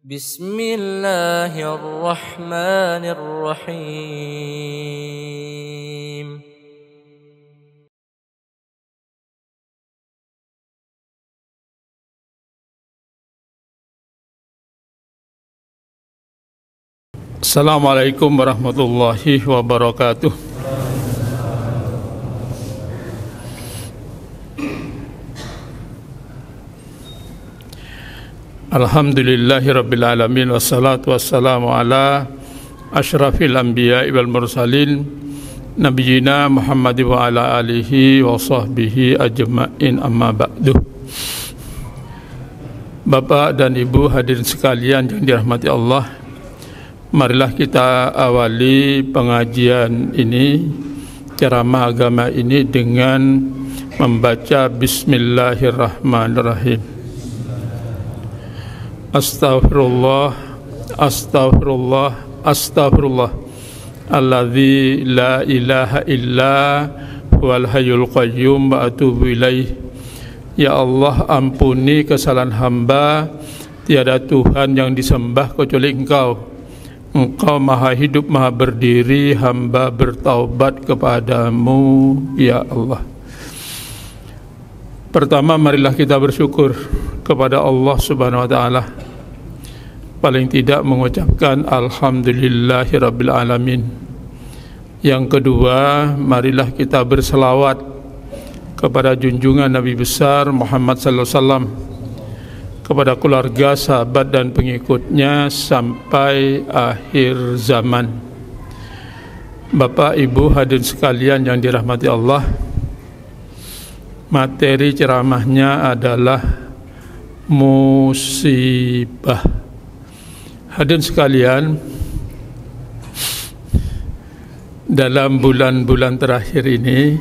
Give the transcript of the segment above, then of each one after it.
Bismillahirrahmanirrahim. Assalamualaikum warahmatullahi wabarakatuh. Alhamdulillahi rabbil alamin, wassalatu wassalamu ala asyrafil anbiya'i wal mursalin nabiyina Muhammad wa ala alihi wa sahbihi ajma'in, amma ba'du. Bapak dan Ibu hadirin sekalian yang dirahmati Allah, marilah kita awali pengajian ini, ceramah agama ini dengan membaca Bismillahirrahmanirrahim. Astaghfirullah, astaghfirullah, astaghfirullah alladzi la ilaha illa huwal hayyul qayyum wa atubu ilaih. Ya Allah, ampuni kesalahan hamba, tiada Tuhan yang disembah kecuali Engkau. Engkau maha hidup, maha berdiri, hamba bertaubat kepadamu, ya Allah. Pertama, marilah kita bersyukur kepada Allah Subhanahu wa ta'ala, paling tidak mengucapkan Alhamdulillahi rabbil alamin. Yang kedua, marilah kita berselawat kepada junjungan Nabi besar Muhammad sallallahu alaihi wasallam, kepada keluarga, sahabat dan pengikutnya sampai akhir zaman. Bapak, Ibu hadirin sekalian yang dirahmati Allah, materi ceramahnya adalah musibah. Hadirin sekalian, dalam bulan-bulan terakhir ini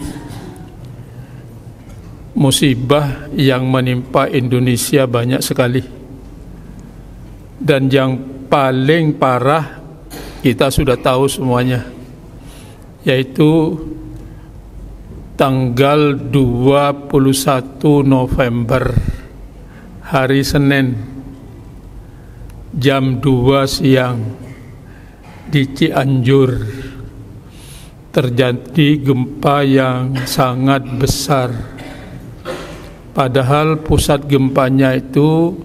musibah yang menimpa Indonesia banyak sekali, dan yang paling parah kita sudah tahu semuanya, yaitu tanggal 21 November, hari Senin, jam 2 siang di Cianjur terjadi gempa yang sangat besar. Padahal pusat gempanya itu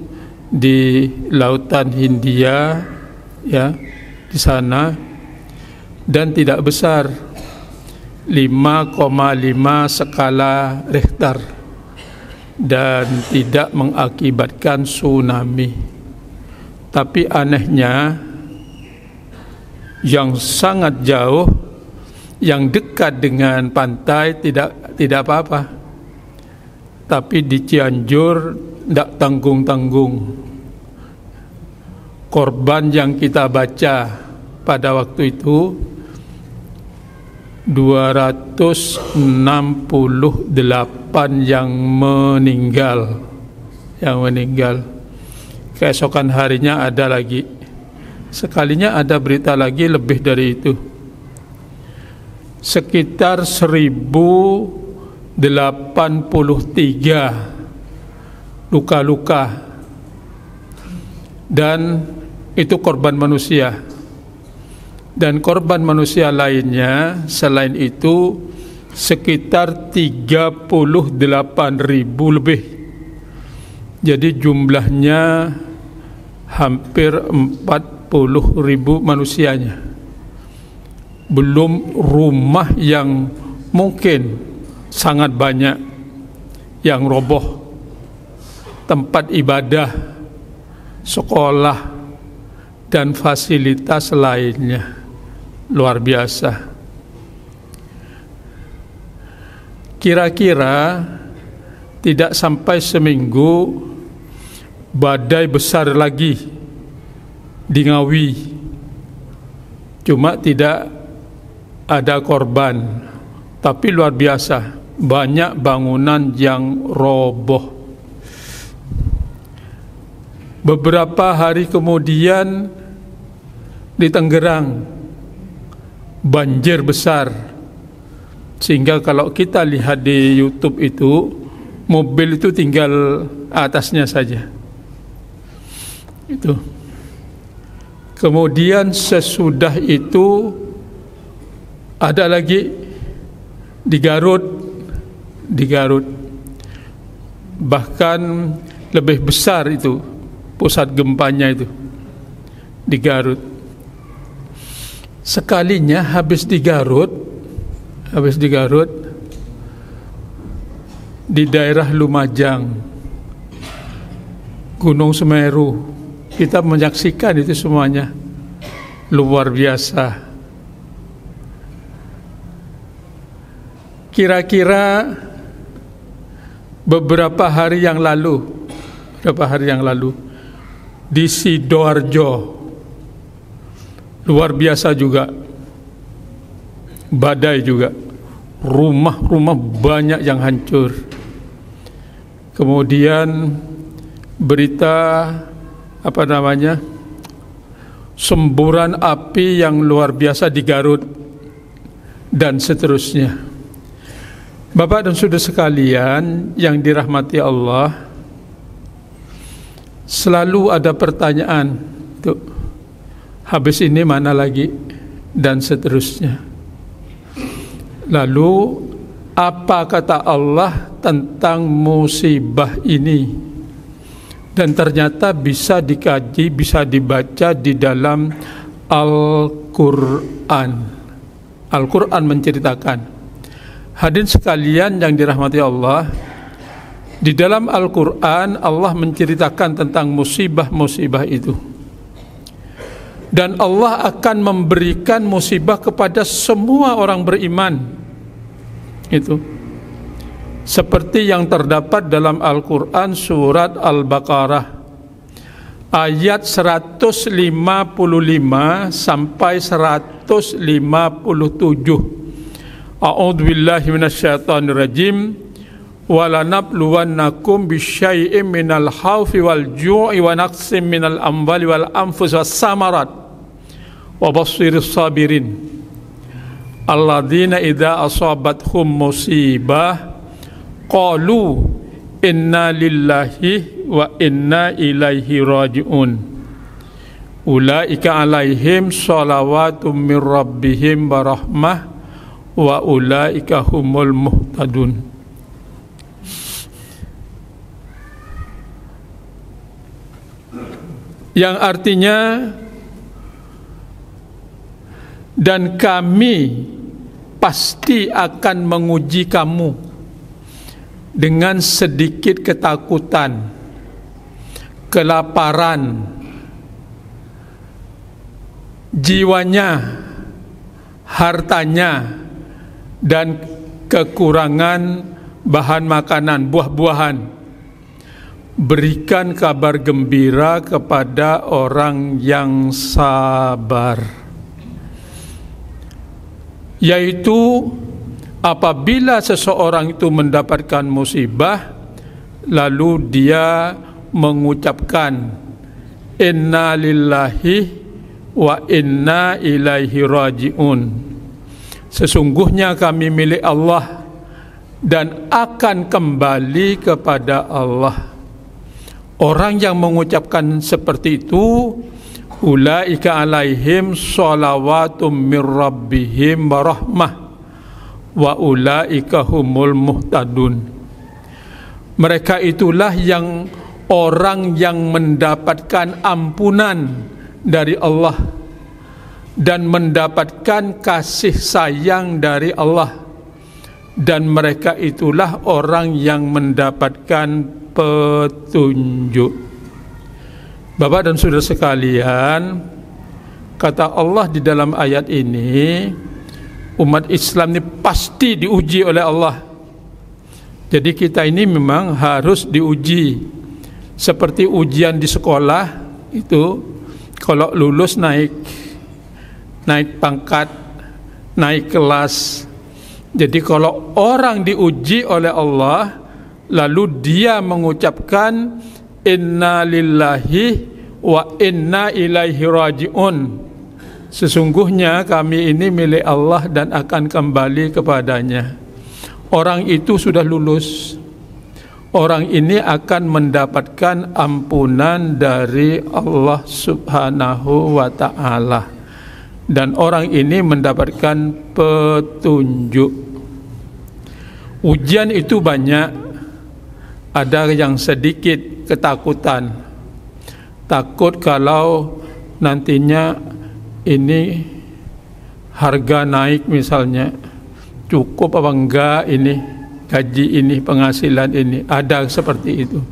di Lautan Hindia, ya, di sana, dan tidak besar, 5,5 skala Richter, dan tidak mengakibatkan tsunami. Tapi anehnya, yang sangat jauh, yang dekat dengan pantai tidak apa-apa. Tapi di Cianjur tidak tanggung-tanggung. Korban yang kita baca pada waktu itu 268 yang meninggal. Keesokan harinya ada lagi. Sekalinya ada berita lagi lebih dari itu. Sekitar 1083 luka-luka, dan itu korban manusia. Dan korban manusia lainnya selain itu sekitar 38.000 lebih. Jadi jumlahnya hampir 40.000 manusianya. Belum rumah yang mungkin sangat banyak yang roboh, tempat ibadah, sekolah, dan fasilitas lainnya. Luar biasa. Kira-kira tidak sampai seminggu, badai besar lagi di Ngawi. Cuma tidak ada korban, tapi luar biasa, banyak bangunan yang roboh. Beberapa hari kemudian di Tangerang banjir besar, sehingga kalau kita lihat di YouTube itu, mobil itu tinggal atasnya saja. Itu Kemudian sesudah itu ada lagi di Garut. Bahkan lebih besar itu pusat gempanya itu di Garut. Sekalinya habis di Garut di daerah Lumajang, Gunung Semeru, kita menyaksikan itu semuanya luar biasa. Kira-kira beberapa hari yang lalu di Sidoarjo, luar biasa juga, badai juga, rumah-rumah banyak yang hancur. Kemudian berita semburan api yang luar biasa di Garut dan seterusnya. Bapak dan saudara sekalian yang dirahmati Allah, selalu ada pertanyaan tuh, habis ini mana lagi dan seterusnya. Lalu apa kata Allah tentang musibah ini? Dan ternyata bisa dikaji, bisa dibaca di dalam Al-Quran. Al-Quran menceritakan. Hadirin sekalian yang dirahmati Allah, di dalam Al-Quran Allah menceritakan tentang musibah-musibah itu. Dan Allah akan memberikan musibah kepada semua orang beriman. Itu seperti yang terdapat dalam Al-Quran surat Al-Baqarah ayat 155 sampai 157. A'udzu billahi minasyaitonir rajim. Walanabluwannakum bisyai'im minal khaufi wal ju'i wa naqsim minal amwali wal anfusi was samarat wa basyirus sabirin alladzina idza asabathum musibah qalu inna lillahi wa inna ilaihi raji'un ulaika alaihim shalawatum mir rabbihim wa rahmah wa ulaika humul muhtadun. Yang artinya, dan kami pasti akan menguji kamu dengan sedikit ketakutan, kelaparan, jiwanya, hartanya, dan kekurangan bahan makanan, buah-buahan. Berikan kabar gembira kepada orang yang sabar, yaitu apabila seseorang itu mendapatkan musibah lalu dia mengucapkan inna lillahi wa inna ilaihi raji'un, sesungguhnya kami milik Allah dan akan kembali kepada Allah. Orang yang mengucapkan seperti itu, ulaika alaihim shalawatum mir rabbihim wa rahmah wa ulaika humul muhtadun. Mereka itulah yang orang yang mendapatkan ampunan dari Allah dan mendapatkan kasih sayang dari Allah, dan mereka itulah orang yang mendapatkan petunjuk. Bapak dan saudara sekalian, kata Allah di dalam ayat ini, umat Islam ini pasti diuji oleh Allah. Jadi kita ini memang harus diuji. Seperti ujian di sekolah itu, kalau lulus naik pangkat, naik kelas. Jadi kalau orang diuji oleh Allah lalu dia mengucapkan inna lillahi wa inna ilaihi raji'un, sesungguhnya kami ini milik Allah dan akan kembali kepadanya. Orang itu sudah lulus, orang ini akan mendapatkan ampunan dari Allah Subhanahu wa ta'ala, dan orang ini mendapatkan petunjuk. Ujian itu banyak, ada yang sedikit ketakutan, takut kalau nantinya ini harga naik misalnya, cukup apa enggak ini gaji ini, penghasilan ini, ada seperti itu.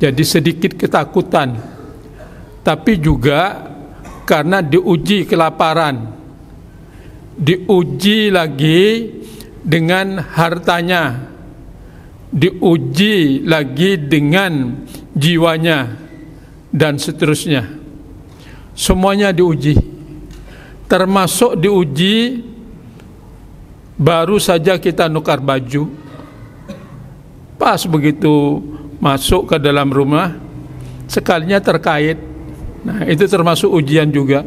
Jadi sedikit ketakutan, tapi juga karena diuji kelaparan, diuji lagi dengan hartanya, diuji lagi dengan jiwanya, dan seterusnya. Semuanya diuji, termasuk diuji baru saja kita nukar baju, pas begitu masuk ke dalam rumah sekalinya terkait. Nah, itu termasuk ujian juga.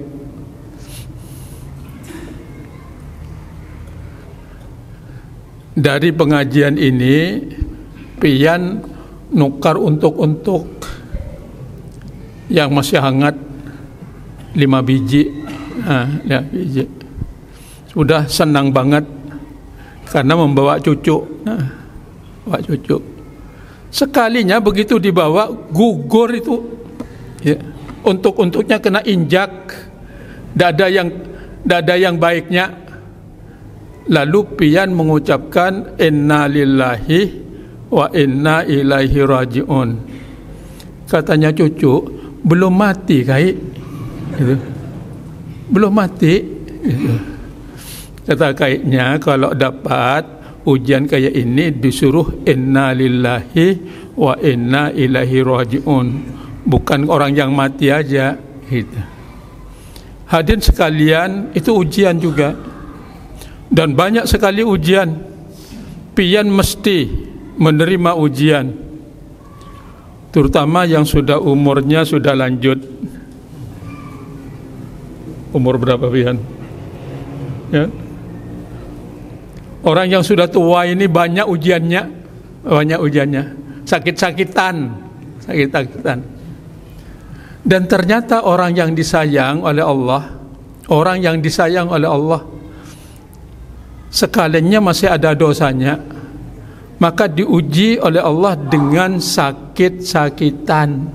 Dari pengajian ini pian nukar untuk yang masih hangat 5 biji. Nah, 5 biji. Sudah senang banget karena membawa cucu. Nah, bawa cucu. Sekalinya begitu dibawa gugur itu, ya, untuk-untuknya kena injak, dada yang baiknya. Lalu pian mengucapkan inna lillahi wa inna ilaihi raji'un. Katanya cucu, belum mati kai, gitu. Belum mati, gitu. Kata kaiknya, kalau dapat ujian kayak ini disuruh inna lillahi wa inna ilaihi raji'un, bukan orang yang mati aja, gitu. Hadirin sekalian, itu ujian juga, dan banyak sekali ujian. Pian mesti menerima ujian, terutama yang sudah umurnya sudah lanjut. Umur berapa pian? Ya. Orang yang sudah tua ini banyak ujiannya, sakit-sakitan. Dan ternyata orang yang disayang oleh Allah, sekalinya masih ada dosanya, maka diuji oleh Allah dengan sakit-sakitan.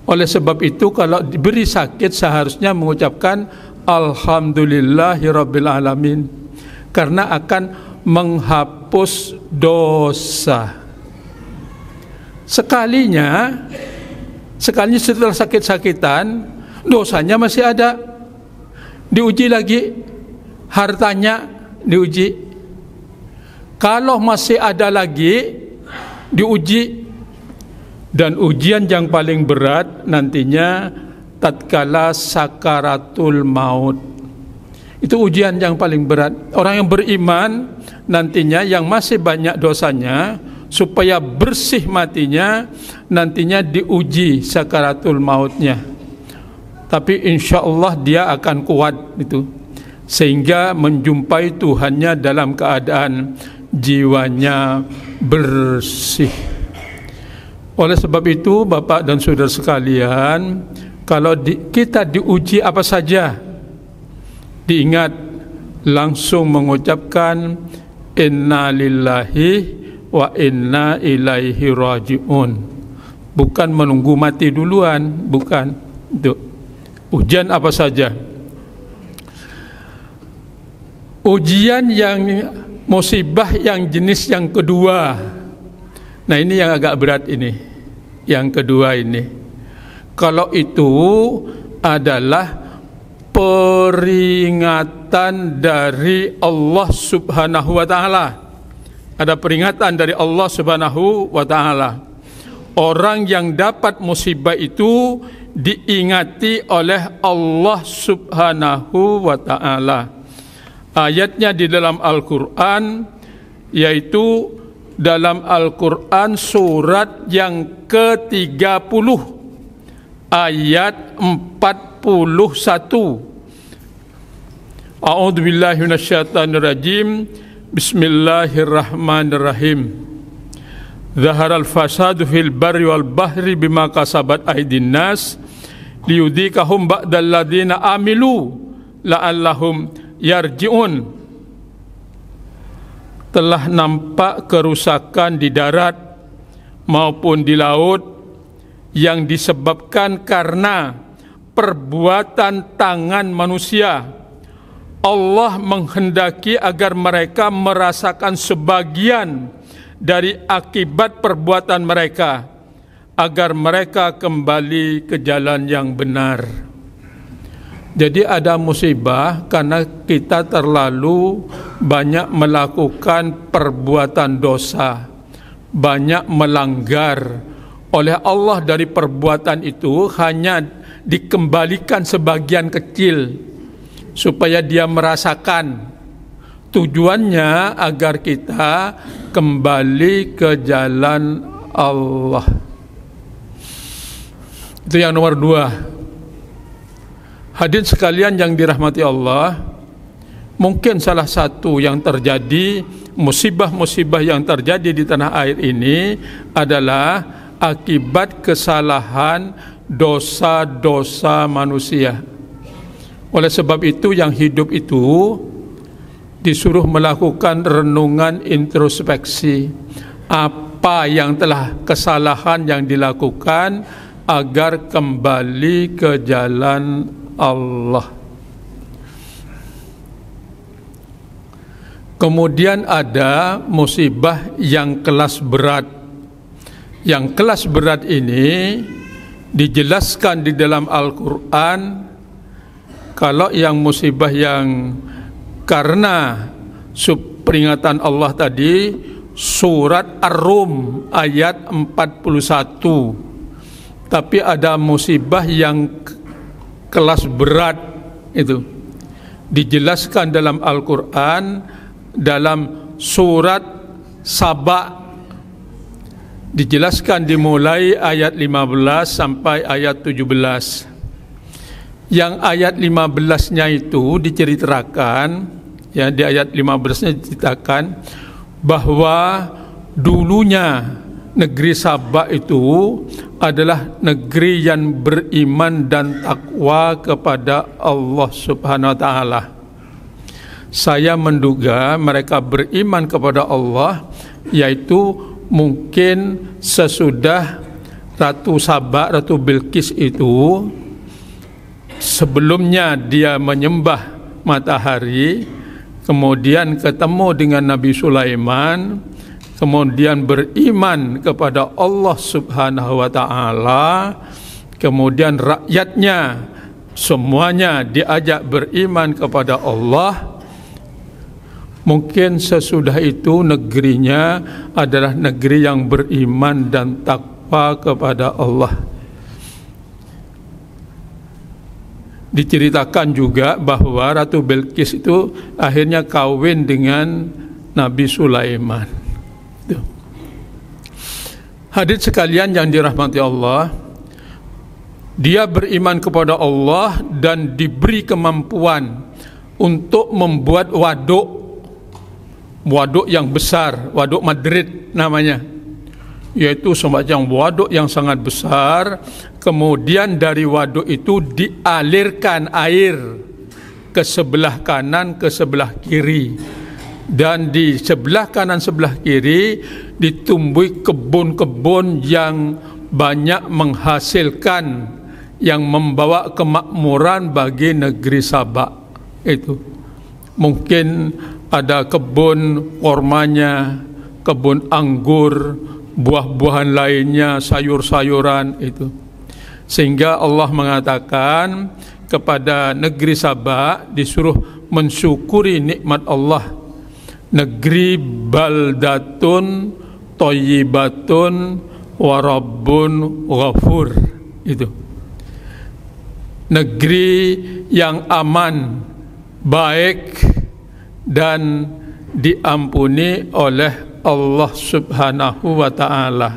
Oleh sebab itu kalau diberi sakit seharusnya mengucapkan alhamdulillahirabbil alamin, karena akan menghapus dosa. Sekalinya setelah sakit-sakitan, dosanya masih ada, diuji lagi, hartanya diuji. Kalau masih ada lagi, diuji. Dan ujian yang paling berat nantinya tatkala sakaratul maut. Itu ujian yang paling berat. Orang yang beriman nantinya yang masih banyak dosanya, supaya bersih matinya, nantinya diuji sakaratul mautnya. Tapi insya Allah dia akan kuat itu, sehingga menjumpai Tuhannya dalam keadaan jiwanya bersih. Oleh sebab itu Bapak dan Saudara sekalian, kalau kita diuji apa saja, diingat langsung mengucapkan inna lillahi wa inna ilaihi raji'un, bukan menunggu mati duluan, bukan. Itu ujian apa saja. Ujian yang musibah yang jenis yang kedua, nah ini yang agak berat ini, yang kedua ini. Kalau itu adalah peringatan dari Allah Subhanahu wa ta'ala. Ada peringatan dari Allah Subhanahu wa ta'ala. Orang yang dapat musibah itu diingati oleh Allah Subhanahu wa ta'ala. Ayatnya di dalam Al-Quran, yaitu dalam Al-Quran surat yang ke-30 ayat 41. A'udzubillahi minasyaitonirrajim. Bismillahirrahmanirrahim. zaharal fasadu fil barri wal bahri bima kasabat aydin nas liyudhikahum ba'dal ladzina amilu la'allahum yarji'un. Telah nampak kerusakan di darat maupun di laut yang disebabkan karena perbuatan tangan manusia. Allah menghendaki agar mereka merasakan sebagian dari akibat perbuatan mereka, agar mereka kembali ke jalan yang benar. Jadi ada musibah karena kita terlalu banyak melakukan perbuatan dosa, banyak melanggar. Oleh Allah dari perbuatan itu hanya dikembalikan sebagian kecil supaya dia merasakan. Tujuannya agar kita kembali ke jalan Allah. Itu yang nomor 2. Hadirin sekalian yang dirahmati Allah, mungkin salah satu yang terjadi, musibah-musibah yang terjadi di tanah air ini adalah akibat kesalahan dosa-dosa manusia. Oleh sebab itu yang hidup itu disuruh melakukan renungan introspeksi. Apa yang telah kesalahan yang dilakukan agar kembali ke jalan Allah. Kemudian ada musibah yang kelas berat. Yang kelas berat ini dijelaskan di dalam Al-Quran. Kalau yang musibah yang karena peringatan Allah tadi, surat Ar-Rum ayat 41. Tapi ada musibah yang kelas berat, itu dijelaskan dalam Al-Quran dalam surat Saba, dijelaskan dimulai ayat 15 sampai ayat 17. Yang ayat 15-nya itu diceritakan, ya, di ayat 15-nya diceritakan bahwa dulunya negeri Saba itu adalah negeri yang beriman dan takwa kepada Allah Subhanahu wa taala. Saya menduga mereka beriman kepada Allah yaitu mungkin sesudah Ratu Saba, Ratu Bilqis itu, sebelumnya dia menyembah matahari, kemudian ketemu dengan Nabi Sulaiman, kemudian beriman kepada Allah Subhanahu wa taala, kemudian rakyatnya semuanya diajak beriman kepada Allah. Mungkin sesudah itu negerinya adalah negeri yang beriman dan takwa kepada Allah. Diceritakan juga bahwa Ratu Bilqis itu akhirnya kawin dengan Nabi Sulaiman. Hadirin sekalian yang dirahmati Allah, dia beriman kepada Allah dan diberi kemampuan untuk membuat waduk yang besar, waduk Madrid namanya, yaitu semacam waduk yang sangat besar. Kemudian dari waduk itu dialirkan air ke sebelah kanan, ke sebelah kiri, dan di sebelah kanan sebelah kiri ditumbuhi kebun-kebun yang banyak menghasilkan, yang membawa kemakmuran bagi negeri Saba. Itu mungkin ada kebun kormanya, kebun anggur, buah-buahan lainnya, sayur-sayuran itu. Sehingga Allah mengatakan kepada negeri Saba disuruh mensyukuri nikmat Allah. Negeri baldatun thayyibatun wa rabbun ghafur. Itu negeri yang aman, baik, dan diampuni oleh Allah Subhanahu wa ta'ala.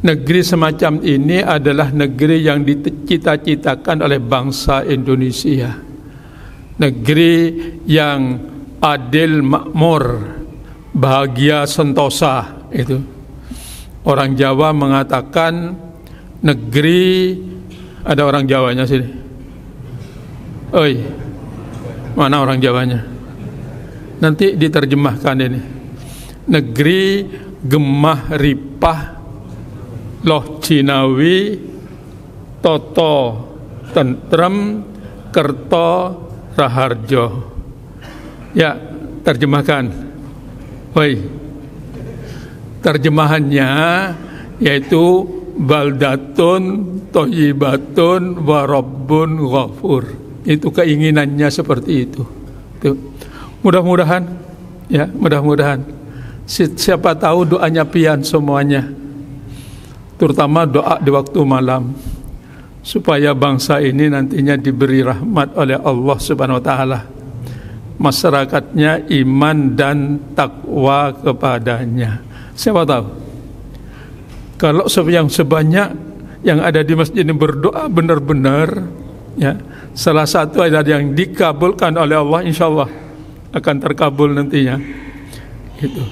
Negeri semacam ini adalah negeri yang dicita-citakan oleh bangsa Indonesia. Negeri yang adil, makmur, bahagia, sentosa itu. Orang Jawa mengatakan negeri, ada orang Jawanya sini. Oi, mana orang Jawanya? Nanti diterjemahkan ini. Negeri gemah ripah loh Cinawi toto tentrem kerto raharjo. Ya, terjemahkan. Oi, terjemahannya yaitu baldatun thayyibatun wa rabbun ghafur. Itu keinginannya seperti itu. Mudah-mudahan, ya, mudah-mudahan. Siapa tahu doanya pian semuanya, terutama doa di waktu malam, supaya bangsa ini nantinya diberi rahmat oleh Allah Subhanahu wa taala, masyarakatnya iman dan takwa kepadanya. Siapa tahu kalau yang sebanyak yang ada di masjid ini berdoa benar-benar, ya, salah satu ada yang dikabulkan oleh Allah, insyaallah akan terkabul nantinya. Gitu.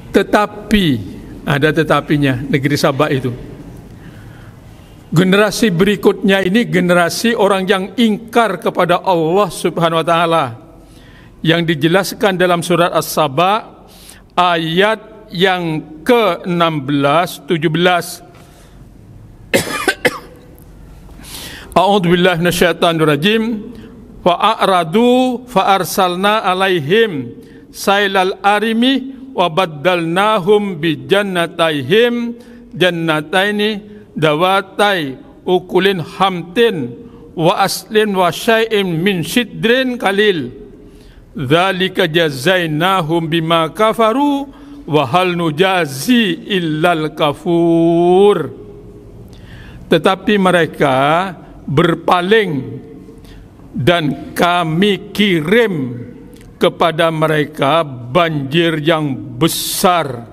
Tetapi ada tetapinya, negeri Sabah itu. Generasi berikutnya ini generasi orang yang ingkar kepada Allah Subhanahu wa taala, yang dijelaskan dalam surat As-Saba ayat yang ke-16 17. A'udzu billahi minasyaitonir rajim. Fa'aradu fa'arsalna alaihim sailal arimi wa baddalnahum bi jannataihim jannataini dawatai ukulin hamtin wa aslin wa syai'in min sidrin qalil dzalika jazainahum bima kafaru wa hal nujazi illal kafur. Tetapi mereka berpaling dan kami kirim kepada mereka banjir yang besar,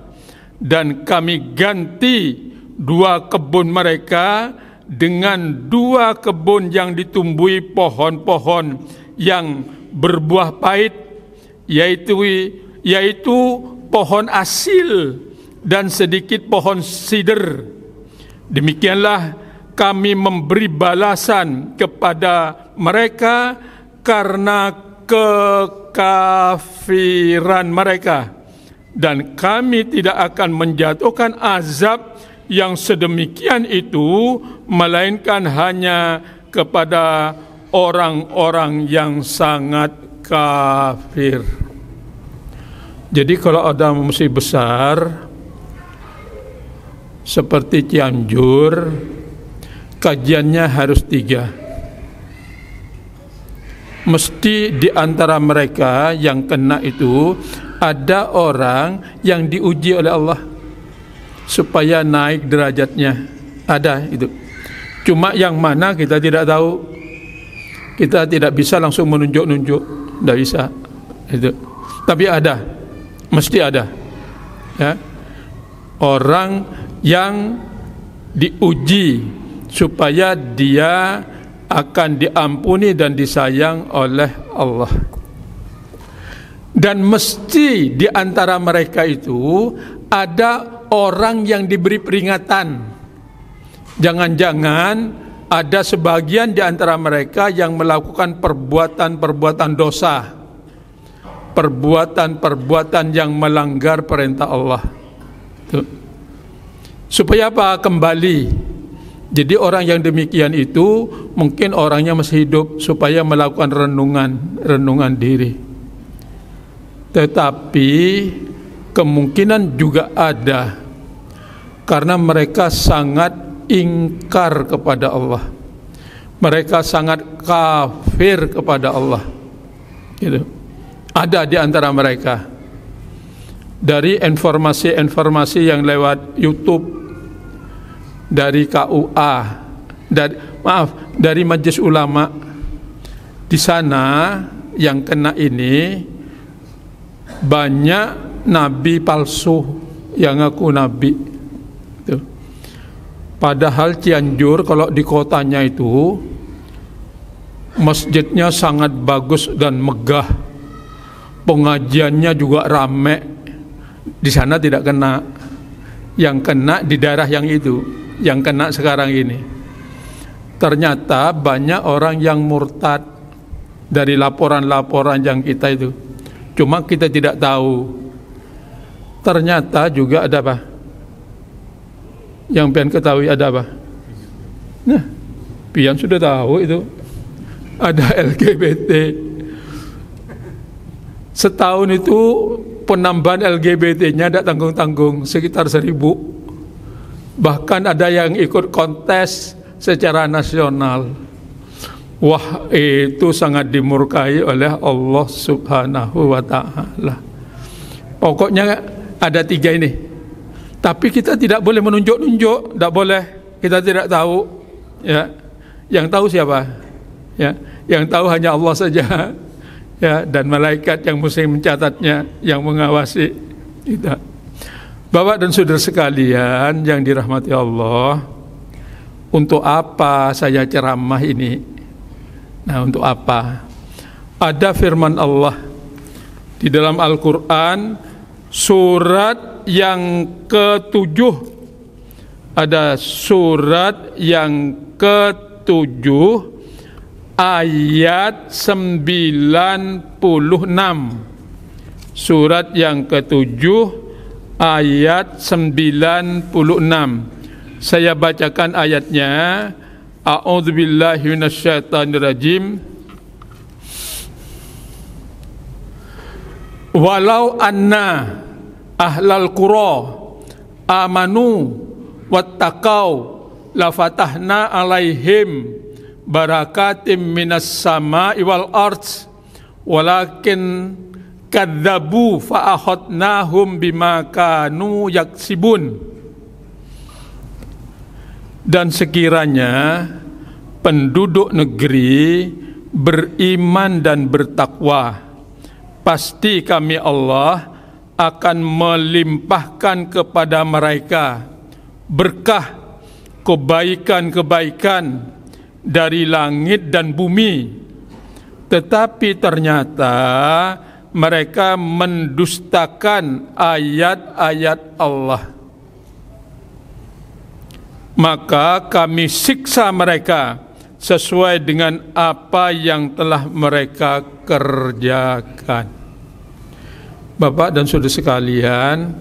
dan kami ganti 2 kebun mereka dengan 2 kebun yang ditumbuhi pohon-pohon yang berbuah pahit, yaitu pohon asil dan sedikit pohon sider. Demikianlah kami memberi balasan kepada mereka karena kekafiran mereka, dan kami tidak akan menjatuhkan azab yang sedemikian itu melainkan hanya kepada orang-orang yang sangat kafir. Jadi kalau ada musim besar seperti Cianjur, kajiannya harus 3. Mesti di antara mereka yang kena itu ada orang yang diuji oleh Allah supaya naik derajatnya. Ada itu. Cuma yang mana kita tidak tahu. Kita tidak bisa langsung menunjuk-nunjuk, tidak bisa. Itu. Tapi ada, mesti ada. Ya. Orang yang diuji supaya dia akan diampuni dan disayang oleh Allah. Dan mesti di antara mereka itu ada orang yang diberi peringatan. Jangan-jangan ada sebagian di antara mereka yang melakukan perbuatan-perbuatan dosa, perbuatan-perbuatan yang melanggar perintah Allah. Tuh. Supaya apa? Kembali. Jadi orang yang demikian itu mungkin orangnya masih hidup, supaya melakukan renungan diri. Tetapi kemungkinan juga ada karena mereka sangat ingkar kepada Allah. Mereka sangat kafir kepada Allah. Gitu. Ada di antara mereka. Dari informasi-informasi yang lewat YouTube, dari KUA, dari Majelis Ulama, di sana yang kena ini banyak nabi palsu yang ngaku nabi. Tuh. Padahal Cianjur kalau di kotanya itu masjidnya sangat bagus dan megah, pengajiannya juga rame. Di sana tidak kena. yang kena di daerah yang itu, yang kena sekarang ini. Ternyata banyak orang yang murtad dari laporan-laporan yang kita itu. Cuma kita tidak tahu. Ternyata juga ada apa? Yang pian ketahui ada apa? Nah, pian sudah tahu itu. Ada LGBT. Setahun itu penambahan LGBT-nya tidak tanggung-tanggung, sekitar 1.000. Bahkan ada yang ikut kontes secara nasional. Wah, itu sangat dimurkai oleh Allah Subhanahu wa ta'ala. Pokoknya ada 3 ini. Tapi kita tidak boleh menunjuk-nunjuk, tidak boleh. Kita tidak tahu, ya. Yang tahu siapa? Ya, yang tahu hanya Allah saja. Ya, dan malaikat yang mesti mencatatnya, yang mengawasi kita. Bapak dan saudara sekalian yang dirahmati Allah, untuk apa saya ceramah ini? Nah, untuk apa? Ada firman Allah di dalam Al-Quran, surat yang ke-7. Ada surat yang ke-7, ayat 96. Surat yang ke-7, ayat 96. Saya bacakan ayatnya. A'udzubillahi minasyaitonirrajim. Walau anna ahlal qura amanu wattaqau lafatahna alaihim barakatim minas sama'i wal ardh walakin kadzabu fa akhadnahum bima kanu yaksibun. Dan sekiranya penduduk negeri beriman dan bertakwa, pasti kami Allah akan melimpahkan kepada mereka berkah, kebaikan-kebaikan dari langit dan bumi. Tetapi ternyata mereka mendustakan ayat-ayat Allah. Maka kami siksa mereka sesuai dengan apa yang telah mereka kerjakan. Bapak dan saudara sekalian,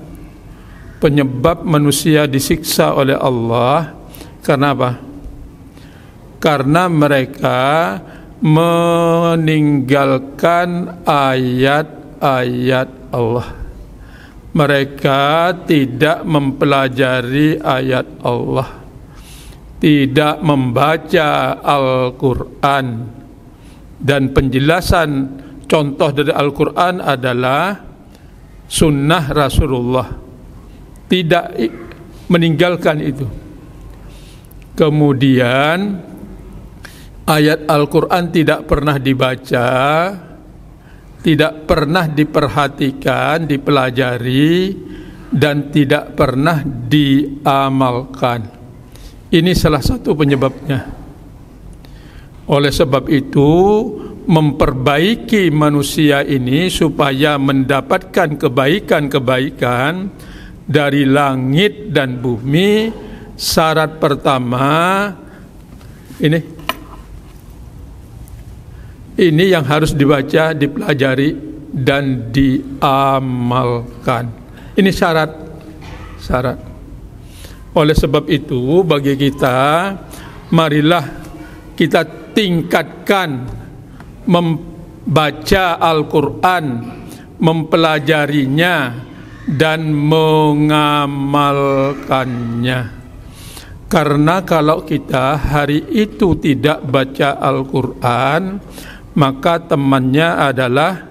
penyebab manusia disiksa oleh Allah karena apa? Karena mereka meninggalkan ayat-ayat Allah. Mereka tidak mempelajari ayat Allah, tidak membaca Al-Quran. Dan penjelasan contoh dari Al-Quran adalah sunnah Rasulullah. Tidak meninggalkan itu. Kemudian ayat Al-Quran tidak pernah dibaca, tidak pernah diperhatikan, dipelajari, dan tidak pernah diamalkan. Ini salah satu penyebabnya. Oleh sebab itu, memperbaiki manusia ini supaya mendapatkan kebaikan-kebaikan dari langit dan bumi, syarat pertama ini yang harus dibaca, dipelajari, dan diamalkan. Ini syarat. Oleh sebab itu, bagi kita, marilah kita tingkatkan membaca Al-Quran, mempelajarinya, dan mengamalkannya. Karena kalau kita hari itu tidak baca Al-Quran, maka temannya adalah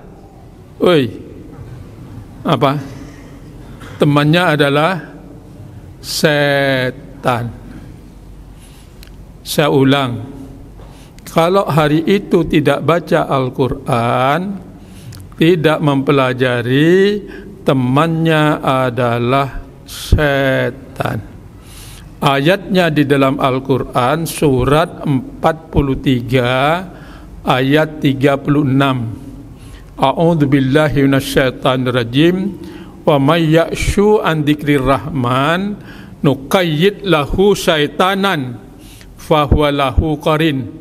temannya adalah setan. Saya ulang, kalau hari itu tidak baca Al-Quran, tidak mempelajari, temannya adalah setan. Ayatnya di dalam Al-Quran surat 43 ayat 36. A'udzubillahi minasyaitonirrajim. Wa may ya'shu an dzikrir rahman nuqayyid lahu syaitanan fahuwa lahu qarin.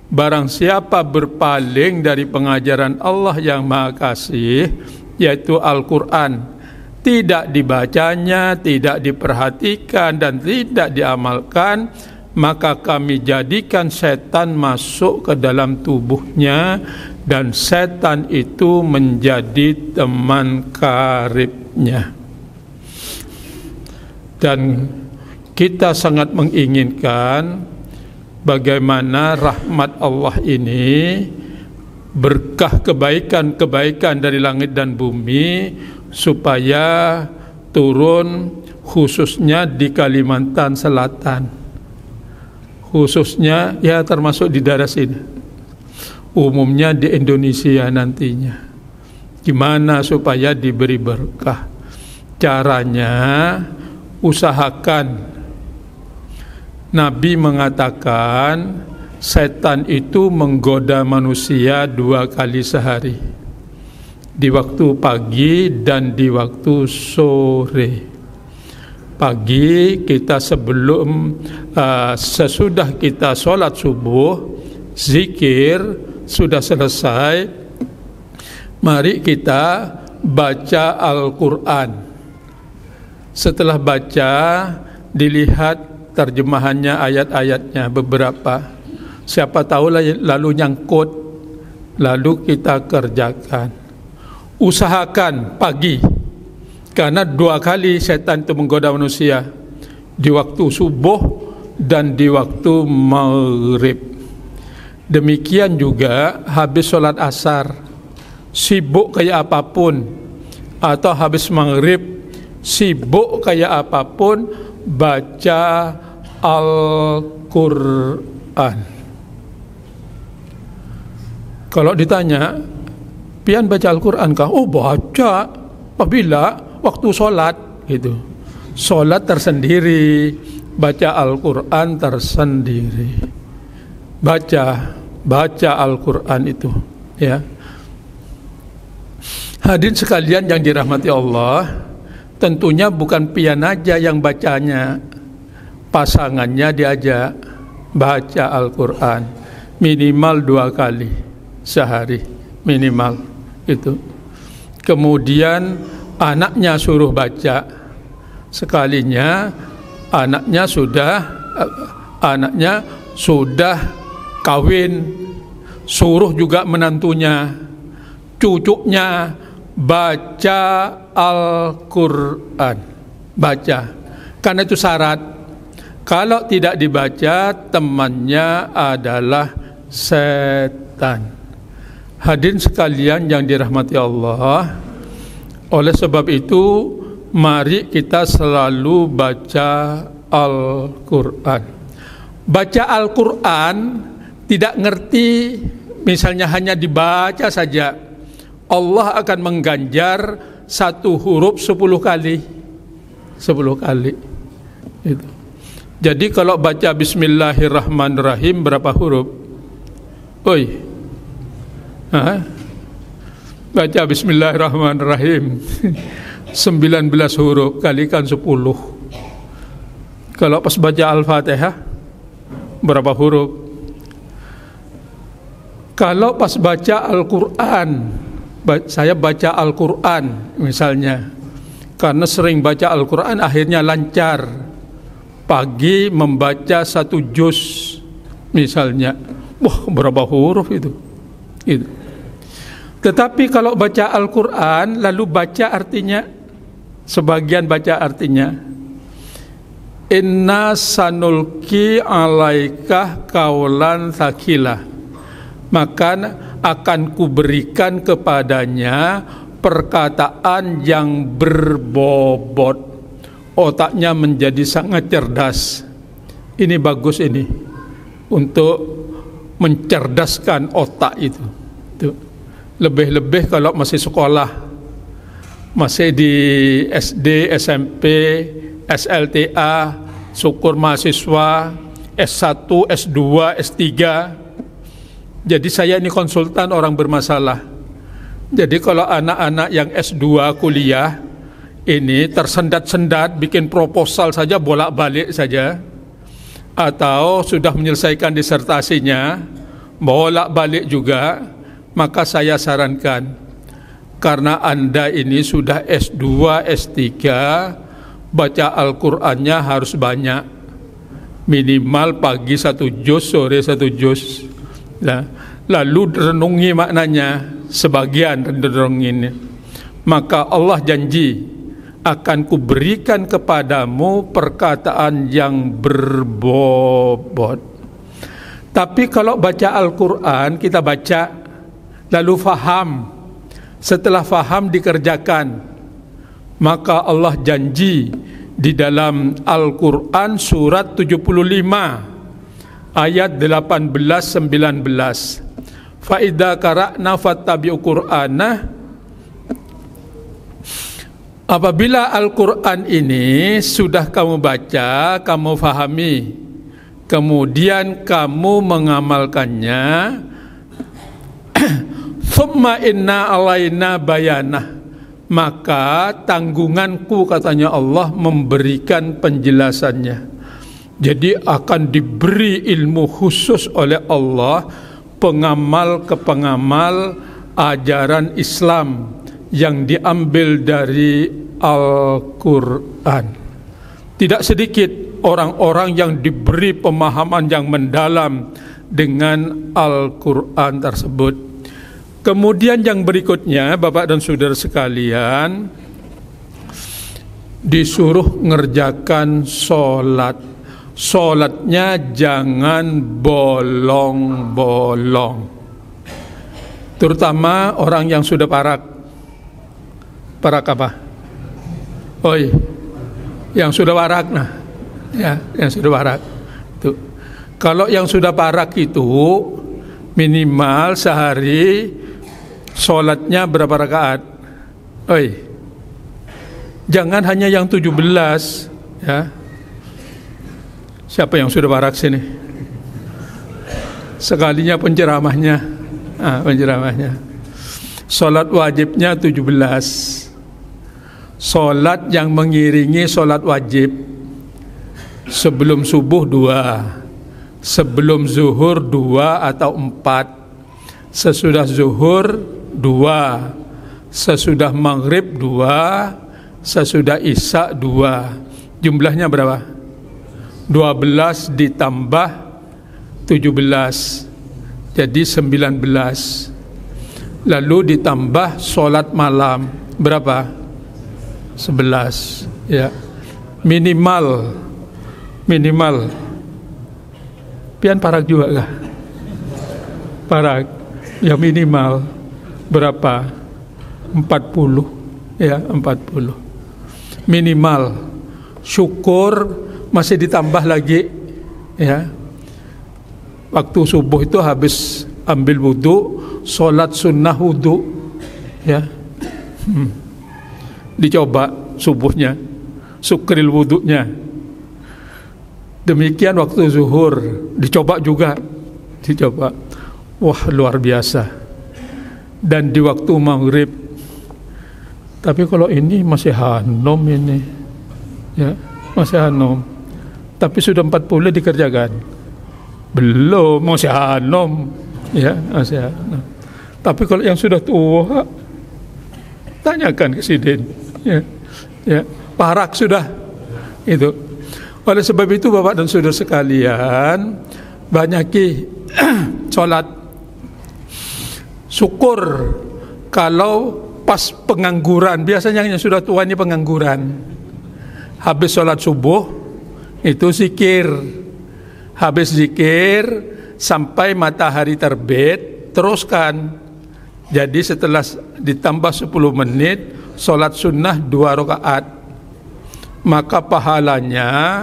Barang siapa berpaling dari pengajaran Allah yang Maha Kasih, yaitu Al-Quran, tidak dibacanya, tidak diperhatikan, dan tidak diamalkan, maka kami jadikan setan masuk ke dalam tubuhnya, dan setan itu menjadi teman karibnya. Dan kita sangat menginginkan bagaimana rahmat Allah ini, berkah kebaikan-kebaikan dari langit dan bumi, supaya turun khususnya di Kalimantan Selatan, khususnya ya termasuk di daerah sini, umumnya di Indonesia nantinya. Gimana supaya diberi berkah? Caranya usahakan. Nabi mengatakan setan itu menggoda manusia 2 kali sehari, di waktu pagi dan di waktu sore. Pagi kita sesudah kita sholat subuh, zikir sudah selesai, mari kita baca Al-Quran. Setelah baca, dilihat terjemahannya, ayat-ayatnya beberapa, siapa tahu lalu nyangkut, lalu kita kerjakan. Usahakan pagi, karena 2 kali setan itu menggoda manusia, di waktu subuh dan di waktu maghrib. Demikian juga habis sholat asar, sibuk kayak apapun, atau habis maghrib sibuk kayak apapun, baca Al-Quran. Kalau ditanya, pian baca Al-Quran kah? Oh, baca. Apabila waktu sholat, gitu. Sholat tersendiri, baca Al-Quran tersendiri. Baca Al-Quran itu, ya. Hadirin sekalian yang dirahmati Allah, tentunya bukan pian aja yang bacanya, pasangannya diajak baca Al-Quran minimal 2 kali sehari, minimal itu. Kemudian anaknya suruh baca, sekalinya anaknya sudah kawin, suruh juga menantunya, cucunya baca Al-Quran, baca, karena itu syarat. Kalau tidak dibaca, temannya adalah setan. Hadirin sekalian yang dirahmati Allah, oleh sebab itu mari kita selalu baca Al-Quran. Baca Al-Quran tidak ngerti, misalnya hanya dibaca saja, Allah akan mengganjar 1 huruf 10 kali. 10 kali itu. Jadi kalau baca Bismillahirrahmanirrahim berapa huruf? Oi, baca Bismillahirrahmanirrahim 19 huruf kalikan 10. Kalau pas baca Al-Fatihah berapa huruf? Kalau pas baca Al-Quran, saya baca Al-Quran misalnya, karena sering baca Al-Quran akhirnya lancar. Pagi membaca 1 juz misalnya, wah berapa huruf itu. Tetapi kalau baca Al-Quran lalu baca artinya, sebagian baca artinya, inna sanulki alaikah kaulan thaqilah, maka akan kuberikan kepadanya perkataan yang berbobot. Otaknya menjadi sangat cerdas. Ini bagus ini, untuk mencerdaskan otak itu. Lebih-lebih kalau masih sekolah, masih di SD, SMP, SLTA, syukur mahasiswa, S1, S2, S3. Jadi saya ini konsultan orang bermasalah. Jadi kalau anak-anak yang S2 kuliah, ini tersendat-sendat, bikin proposal saja, bolak-balik saja, atau sudah menyelesaikan disertasinya, bolak-balik juga, maka saya sarankan, karena Anda ini sudah S2, S3, baca Al-Qur'annya harus banyak, minimal pagi 1 juz, sore 1 juz. Nah, lalu renungi maknanya, sebagian renungi. Maka Allah janji, akan kuberikan kepadamu perkataan yang berbobot. Tapi kalau baca Al-Quran, kita baca lalu faham, setelah faham dikerjakan, maka Allah janji di dalam Al-Quran surat 75 ayat 18-19, fa idza qara'na fattabi'u qur'ana. Apabila Al-Quran ini sudah kamu baca, kamu fahami, kemudian kamu mengamalkannya, thumma inna alaina bayanah, maka tanggunganku, katanya Allah, memberikan penjelasannya. Jadi akan diberi ilmu khusus oleh Allah, pengamal ke pengamal ajaran Islam yang diambil dari Al-Quran. Tidak sedikit orang-orang yang diberi pemahaman yang mendalam dengan Al-Quran tersebut. Kemudian yang berikutnya, Bapak dan Saudara sekalian, disuruh ngerjakan sholat. Sholatnya jangan bolong-bolong, terutama orang yang sudah parak. Parak apa? Oi, yang sudah parak, nah, ya, yang sudah parak. Tuh. Kalau yang sudah parak itu minimal sehari sholatnya berapa rakaat? Oi, jangan hanya yang 17, ya. Siapa yang sudah parak sini? Sekalinya penceramahnya, penceramahnya. Sholat wajibnya 17. Sholat yang mengiringi sholat wajib, sebelum subuh 2, sebelum zuhur 2 atau 4, sesudah zuhur 2, sesudah maghrib 2, sesudah isya 2. Jumlahnya berapa? 12 ditambah 17, jadi 19. Lalu ditambah sholat malam, berapa? 11, ya. Minimal pian parak juga kah? Parak ya, minimal berapa? 40, ya, 40 minimal. Syukur masih ditambah lagi, ya. Waktu subuh itu habis ambil wudu, sholat sunnah wudu, ya. Dicoba subuhnya, sukril wudunya. Demikian waktu zuhur, dicoba juga, dicoba. Wah, luar biasa. Dan di waktu maghrib. Tapi kalau ini masih hanom ini, ya, masih hanom. Tapi sudah 40 dikerjakan. Belum, masih hanom, ya, masih hanom. Tapi kalau yang sudah tua, tanyakan ke Sidin, ya, ya, parak sudah itu. Oleh sebab itu, Bapak dan Saudara sekalian, banyaki sholat. Syukur kalau pas pengangguran, biasanya yang sudah tua ini pengangguran, habis sholat subuh itu zikir, habis zikir sampai matahari terbit, teruskan. Jadi setelah ditambah 10 menit sholat sunnah 2 rakaat, maka pahalanya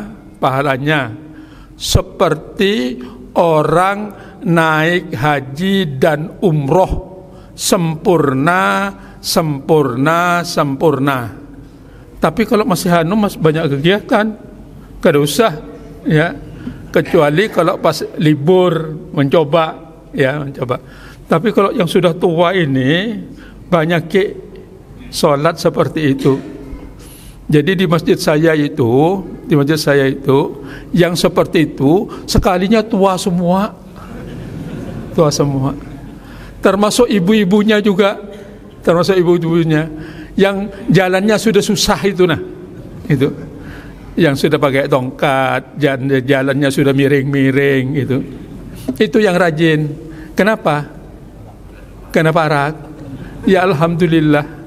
seperti orang naik haji dan umroh sempurna. Tapi kalau masih hanum, masih banyak kegiatan, kada usah, ya, kecuali kalau pas libur mencoba, ya, mencoba. Tapi kalau yang sudah tua ini banyak sholat seperti itu. Jadi di masjid saya itu yang seperti itu sekalinya tua semua. Termasuk ibu-ibunya juga, yang jalannya sudah susah itu yang sudah pakai tongkat, jalannya sudah miring-miring itu yang rajin. Kenapa rak? Ya alhamdulillah.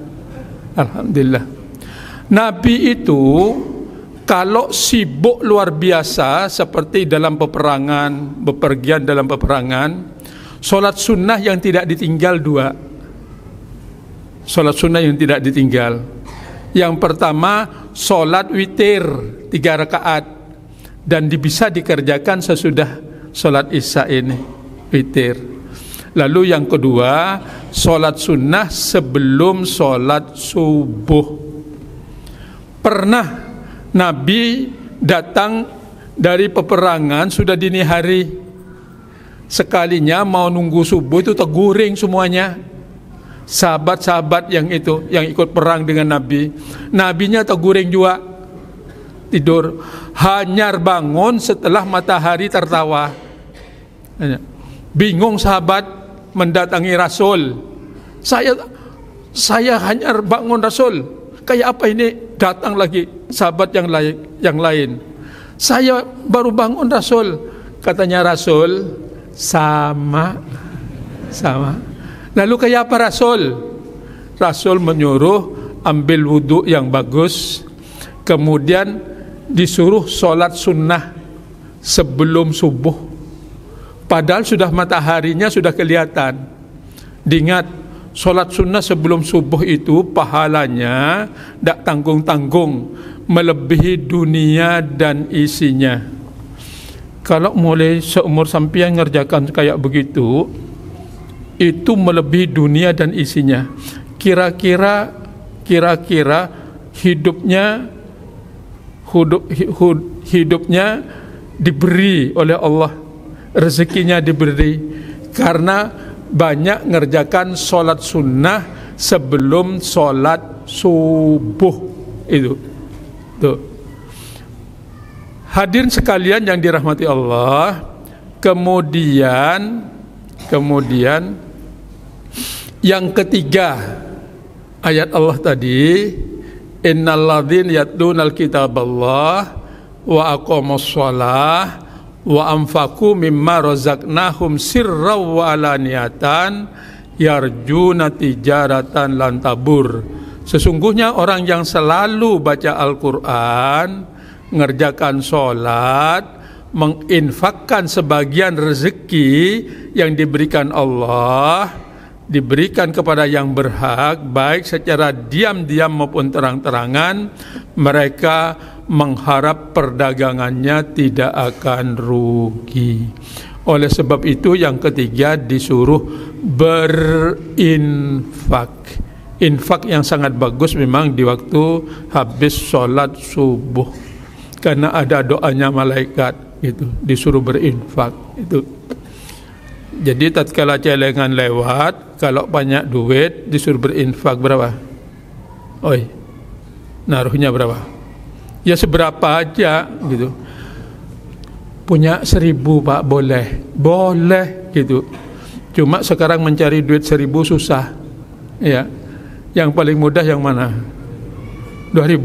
Nabi itu kalau sibuk luar biasa seperti dalam peperangan, bepergian dalam peperangan, solat sunnah yang tidak ditinggal 2. Solat sunnah yang tidak ditinggal. Yang pertama, solat witir 3 rakaat dan bisa dikerjakan sesudah solat isya ini, witir. Lalu yang kedua, solat sunnah sebelum solat subuh. Pernah Nabi datang dari peperangan sudah dini hari, sekalinya mau nunggu subuh itu terguring semuanya. Sahabat-sahabat yang ikut perang dengan Nabi, nabinya terguring juga, tidur, hanyar bangun setelah matahari tertawa. Bingung sahabat mendatangi Rasul, saya hanyar bangun Rasul, kayak apa ini? Datang lagi sahabat yang lain, saya baru bangun Rasul. Katanya Rasul, sama. Lalu kayak apa Rasul? Rasul menyuruh ambil wudhu yang bagus, kemudian disuruh solat sunnah sebelum subuh. Padahal sudah mataharinya sudah kelihatan. Diingat, solat sunnah sebelum subuh itu pahalanya tak tanggung-tanggung, melebihi dunia dan isinya. Kalau mulai seumur sampian ngerjakan kayak begitu, itu melebihi dunia dan isinya. Kira-kira hidupnya diberi oleh Allah, rezekinya diberi karena banyak ngerjakan solat sunnah sebelum solat subuh itu. Tuh. Hadirin sekalian yang dirahmati Allah, kemudian yang ketiga ayat Allah tadi, innalladzina yatlunal kitaballah wa aqamus shalah wa anfaqu mimma razaqnahum sirran wa alaniyatan yarjuna tijaratan lan tabur. Sesungguhnya orang yang selalu baca Al-Quran, ngerjakan sholat, menginfakkan sebagian rezeki yang diberikan Allah, diberikan kepada yang berhak, baik secara diam-diam maupun terang-terangan, mereka mengharap perdagangannya tidak akan rugi. Oleh sebab itu yang ketiga disuruh berinfak. Infak yang sangat bagus memang di waktu habis sholat subuh, karena ada doanya malaikat itu, disuruh berinfak itu. Jadi tatkala celengan lewat, kalau banyak duit disuruh berinfak berapa? Oi, naruhnya berapa? Ya seberapa aja gitu. Punya 1.000 Pak, boleh gitu. Cuma sekarang mencari duit 1.000 susah. Ya, yang paling mudah yang mana? 2.000.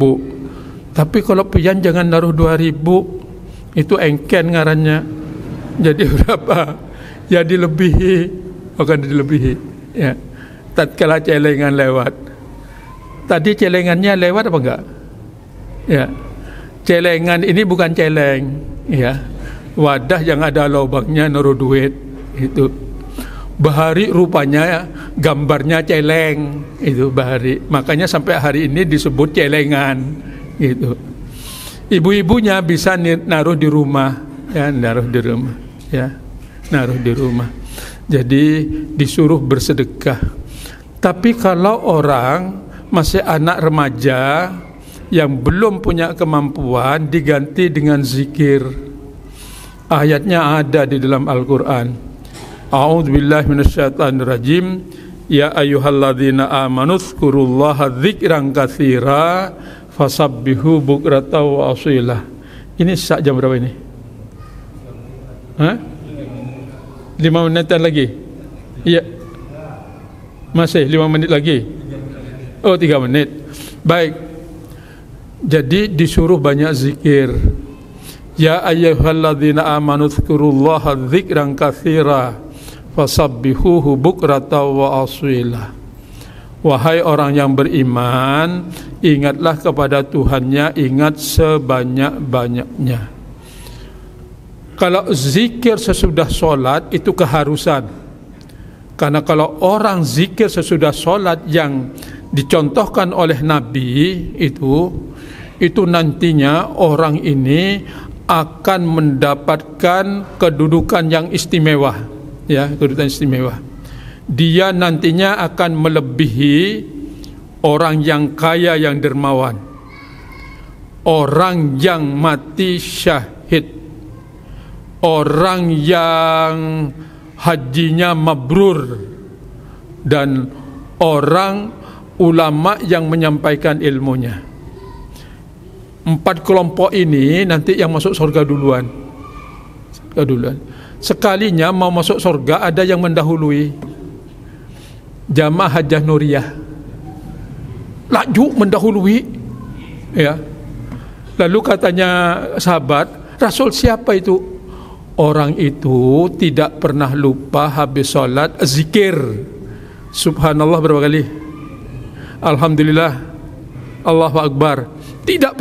Tapi kalau pian jangan naruh 2.000, itu engken ngarannya. Jadi berapa? Ya akan dilebihi. Ya, tatkala celengan lewat. Tadi celengannya lewat apa enggak? Ya, celengan ini bukan celeng, ya, wadah yang ada lubangnya naruh duit itu. Bahari rupanya gambarnya celeng itu bahari, makanya sampai hari ini disebut celengan gitu. Ibu-ibunya bisa naruh di rumah, ya, naruh di rumah. Jadi disuruh bersedekah. Tapi kalau orang masih anak remaja yang belum punya kemampuan, diganti dengan zikir. Ayatnya ada di dalam Al-Quran. A'udzubillahi minasyaitonirrajim. Ya ayyuhalladzina amanu dzkurullaha dzikran katsira fasabbihu bukrata wa asila. Ini sak jam berapa ini? 5 menitan lagi? Iya. Masih 5 menit lagi? Oh, 3 menit. Baik. Jadi disuruh banyak zikir. Ya ayyuhalladzina amanu dzkurullaha dzikran katsira fasabbihuhu bukrata wa asila. Wahai orang yang beriman, ingatlah kepada Tuhannya, ingat sebanyak-banyaknya. Kalau zikir sesudah solat itu keharusan. Karena kalau orang zikir sesudah solat yang dicontohkan oleh Nabi itu nantinya orang ini akan mendapatkan kedudukan yang istimewa, ya, kedudukan istimewa. Dia nantinya akan melebihi orang yang kaya yang dermawan, orang yang mati syahid, orang yang hajinya mabrur, dan orang ulama yang menyampaikan ilmunya. 4 kelompok ini nanti yang masuk surga duluan. Sekalinya mau masuk surga ada yang mendahului. Jamaah Hajjah Nuriyah laju mendahului, ya. Lalu katanya sahabat, Rasul siapa itu? Orang itu tidak pernah lupa habis sholat zikir. Subhanallah berapa kali? Alhamdulillah, Allahu Akbar. Tidak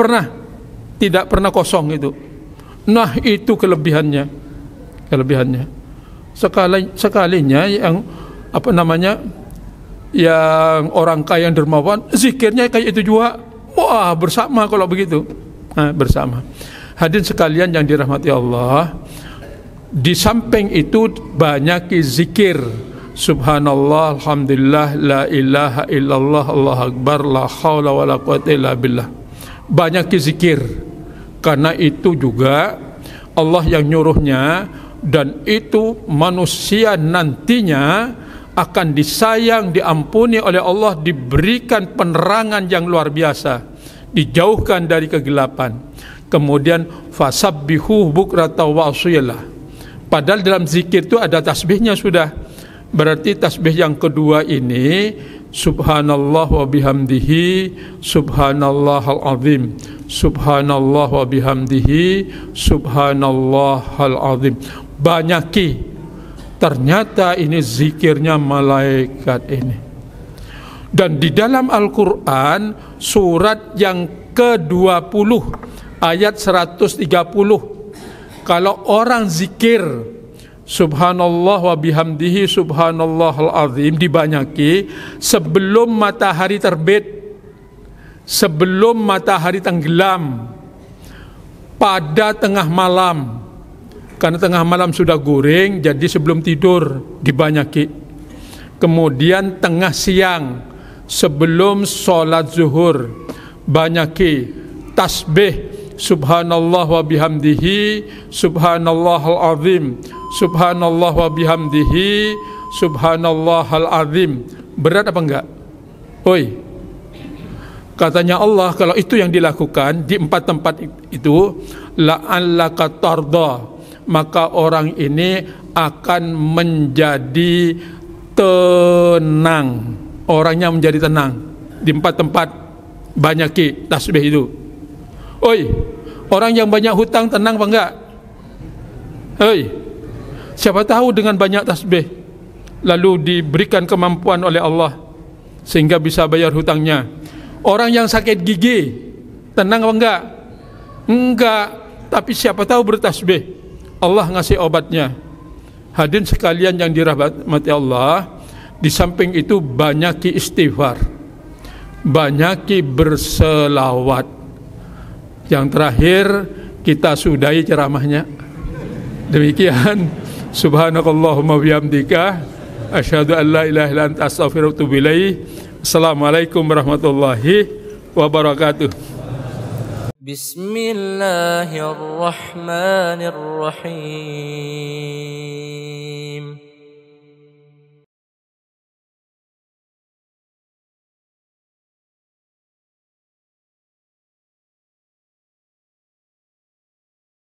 pernah kosong itu. Nah, itu kelebihannya. Sekalinya yang yang orang kaya yang dermawan, zikirnya kayak itu juga. Wah, bersama kalau begitu. Bersama. Hadirin sekalian yang dirahmati Allah, di samping itu banyak zikir. Subhanallah, alhamdulillah, la ilaha illallah, Allahu akbar, la haula wala quwwata illa billah. Banyak zikir. Karena itu juga Allah yang nyuruhnya, dan itu manusia nantinya akan disayang, diampuni oleh Allah, diberikan penerangan yang luar biasa, dijauhkan dari kegelapan. Kemudian fasabbihu bukrata wa asila. Padahal dalam zikir itu ada tasbihnya sudah. Berarti tasbih yang kedua ini subhanallah wa bihamdihi subhanallahal azim, subhanallah wa bihamdihi subhanallahal azim. Banyaki. Ternyata ini zikirnya malaikat ini. Dan di dalam Al-Quran surat yang ke-20 ayat 130, kalau orang zikir subhanallah wa bihamdihi subhanallahal azim dibanyaki sebelum matahari terbit, sebelum matahari tenggelam, pada tengah malam. Karena tengah malam sudah guring, jadi sebelum tidur dibanyaki. Kemudian tengah siang sebelum sholat zuhur banyaki tasbih subhanallah wa bihamdihi subhanallahal azim, subhanallah wa bihamdihi subhanallahal azim. Berat apa enggak? Oi, katanya Allah, kalau itu yang dilakukan di 4 tempat itu, la'allaka tarda, maka orang ini akan menjadi tenang. Orangnya menjadi tenang. Di 4 tempat banyaki tasbih itu. Oi, orang yang banyak hutang tenang apa enggak? Oi, siapa tahu dengan banyak tasbih lalu diberikan kemampuan oleh Allah sehingga bisa bayar hutangnya. Orang yang sakit gigi tenang apa enggak? Enggak, tapi siapa tahu bertasbih Allah ngasih obatnya. Hadirin sekalian yang dirahmati Allah, di samping itu banyaki istighfar, banyaki berselawat. Yang terakhir kita sudahi ceramahnya. Demikian, subhanakallahumma bihamdika asyhadu an la ilaha illa anta astaghfiruka wa atubu ilaik. Assalamualaikum warahmatullahi wabarakatuh. Bismillahirrahmanirrahim.